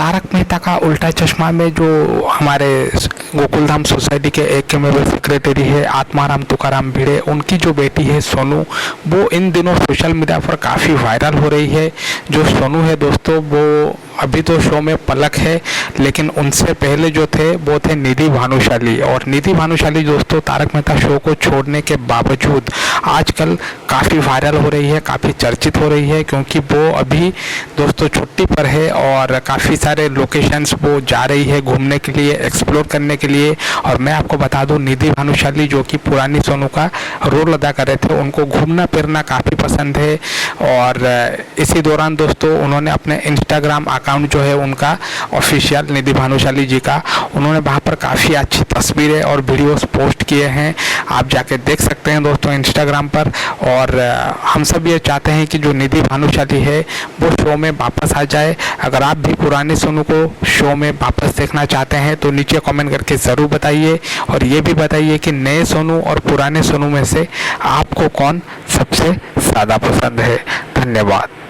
तारक मेहता का उल्टा चश्मा में जो हमारे गोकुलधाम सोसाइटी के एक मेंबर सेक्रेटरी है आत्माराम तुकाराम भिड़े, उनकी जो बेटी है सोनू, वो इन दिनों सोशल मीडिया पर काफ़ी वायरल हो रही है। जो सोनू है दोस्तों, वो अभी तो शो में पलक है, लेकिन उनसे पहले जो थे वो थे निधि भानुशाली। और निधि भानुशाली दोस्तों तारक मेहता शो को छोड़ने के बावजूद आजकल काफ़ी वायरल हो रही है, काफ़ी चर्चित हो रही है, क्योंकि वो अभी दोस्तों छुट्टी पर है और काफ़ी सारे लोकेशंस वो जा रही है घूमने के लिए, एक्सप्लोर करने के लिए। और मैं आपको बता दूं, निधि भानुशाली जो कि पुरानी सोनू का रोल अदा कर रहे थे, उनको घूमना फिरना काफ़ी पसंद है। और इसी दौरान दोस्तों उन्होंने अपने इंस्टाग्राम अकाउंट जो है उनका ऑफिशियल निधि भानुशाली जी का, उन्होंने वहाँ पर काफ़ी अच्छी तस्वीरें और वीडियोस पोस्ट किए हैं। आप जाके देख सकते हैं दोस्तों इंस्टाग्राम पर। और हम सब ये चाहते हैं कि जो निधि भानुशाली है वो शो में वापस आ जाए। अगर आप भी पुराने सोनू को शो में वापस देखना चाहते हैं तो नीचे कमेंट करके ज़रूर बताइए। और ये भी बताइए कि नए सोनू और पुराने सोनू में से आपको कौन सबसे ज़्यादा पसंद है। धन्यवाद।